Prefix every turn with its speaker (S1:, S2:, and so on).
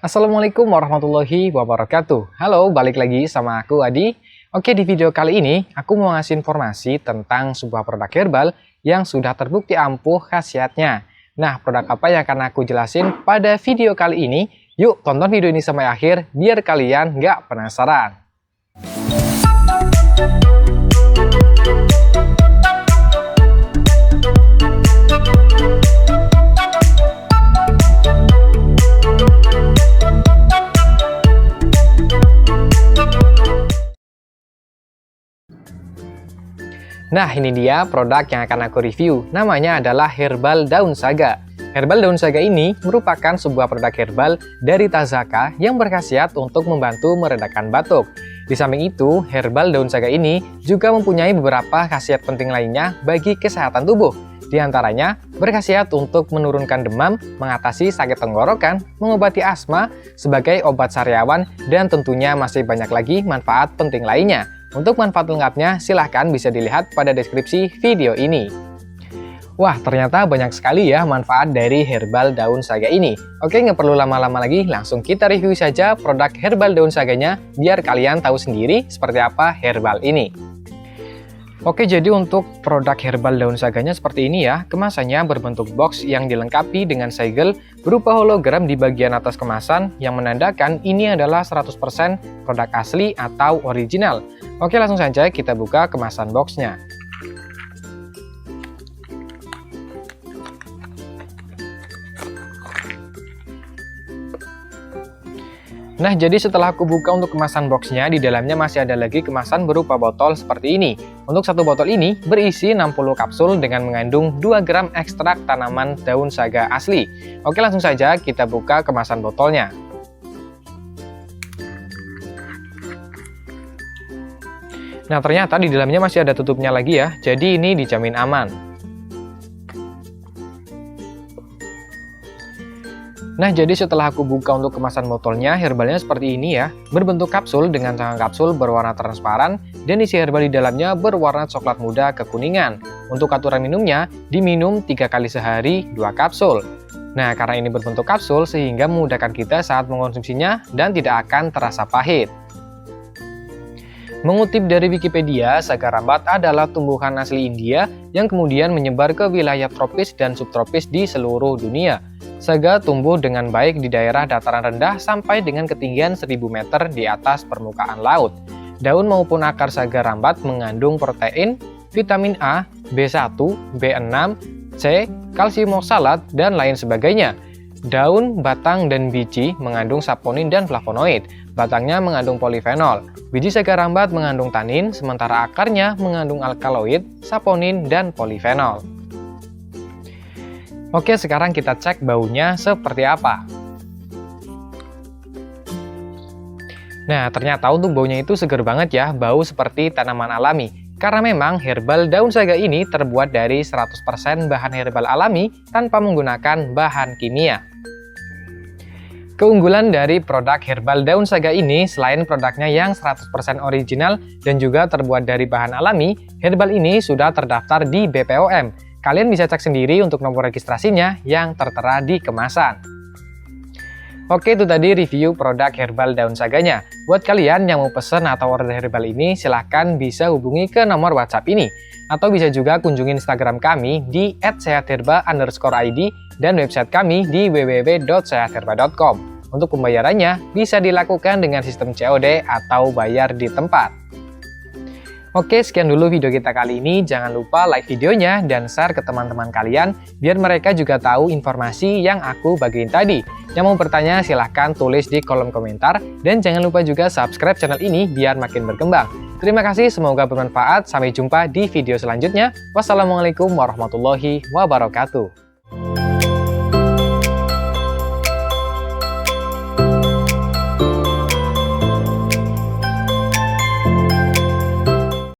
S1: Assalamualaikum warahmatullahi wabarakatuh. Halo, balik lagi sama aku Adi. Oke, di video kali ini aku mau ngasih informasi tentang sebuah produk herbal yang sudah terbukti ampuh khasiatnya. Nah, produk apa yang akan aku jelasin pada video kali ini? Yuk, tonton video ini sampai akhir biar kalian nggak penasaran. Nah, ini dia produk yang akan aku review. Namanya adalah Herbal Daun Saga. Herbal Daun Saga ini merupakan sebuah produk herbal dari Tazaka yang berkhasiat untuk membantu meredakan batuk. Di samping itu, Herbal Daun Saga ini juga mempunyai beberapa khasiat penting lainnya bagi kesehatan tubuh. Di antaranya, berkhasiat untuk menurunkan demam, mengatasi sakit tenggorokan, mengobati asma, sebagai obat sariawan, dan tentunya masih banyak lagi manfaat penting lainnya. Untuk manfaat lengkapnya, silahkan bisa dilihat pada deskripsi video ini. Wah, ternyata banyak sekali ya manfaat dari Herbal Daun Saga ini. Oke, nggak perlu lama-lama lagi, langsung kita review saja produk Herbal Daun Saganya, biar kalian tahu sendiri seperti apa herbal ini. Oke, jadi untuk produk Herbal Daun Saganya seperti ini ya. Kemasannya berbentuk box yang dilengkapi dengan segel berupa hologram di bagian atas kemasan yang menandakan ini adalah 100% produk asli atau original. Oke, langsung saja kita buka kemasan boxnya. Nah, jadi setelah aku buka untuk kemasan boxnya, di dalamnya masih ada lagi kemasan berupa botol seperti ini. Untuk satu botol ini berisi 60 kapsul dengan mengandung 2 gram ekstrak tanaman daun saga asli. Oke, langsung saja kita buka kemasan botolnya. Nah, ternyata di dalamnya masih ada tutupnya lagi ya, jadi ini dijamin aman. Nah, jadi setelah aku buka untuk kemasan botolnya, herbalnya seperti ini ya. Berbentuk kapsul dengan tangan kapsul berwarna transparan dan isi herbal di dalamnya berwarna coklat muda kekuningan. Untuk aturan minumnya, diminum 3 kali sehari 2 kapsul. Nah, karena ini berbentuk kapsul sehingga memudahkan kita saat mengonsumsinya dan tidak akan terasa pahit. Mengutip dari Wikipedia, saga rambat adalah tumbuhan asli India yang kemudian menyebar ke wilayah tropis dan subtropis di seluruh dunia. Saga tumbuh dengan baik di daerah dataran rendah sampai dengan ketinggian 1000 meter di atas permukaan laut. Daun maupun akar saga rambat mengandung protein, vitamin A, B1, B6, C, kalsium oksalat, dan lain sebagainya. Daun, batang, dan biji mengandung saponin dan flavonoid. Batangnya mengandung polifenol. Biji saga rambat mengandung tanin, sementara akarnya mengandung alkaloid, saponin, dan polifenol. Oke, sekarang kita cek baunya seperti apa. Nah, ternyata untuk baunya itu seger banget ya, bau seperti tanaman alami. Karena memang herbal daun saga ini terbuat dari 100% bahan herbal alami tanpa menggunakan bahan kimia. Keunggulan dari produk Herbal Daun Saga ini, selain produknya yang 100% original dan juga terbuat dari bahan alami, herbal ini sudah terdaftar di BPOM. Kalian bisa cek sendiri untuk nomor registrasinya yang tertera di kemasan. Oke, itu tadi review produk Herbal Daun Saganya. Buat kalian yang mau pesen atau order herbal ini, silahkan bisa hubungi ke nomor WhatsApp ini. Atau bisa juga kunjungi Instagram kami di @sehatherba_id dan website kami di www.sehatherba.com. Untuk pembayarannya bisa dilakukan dengan sistem COD atau bayar di tempat. Oke, sekian dulu video kita kali ini. Jangan lupa like videonya dan share ke teman-teman kalian biar mereka juga tahu informasi yang aku bagiin tadi. Yang mau bertanya silahkan tulis di kolom komentar dan jangan lupa juga subscribe channel ini biar makin berkembang. Terima kasih, semoga bermanfaat. Sampai jumpa di video selanjutnya. Wassalamualaikum warahmatullahi wabarakatuh.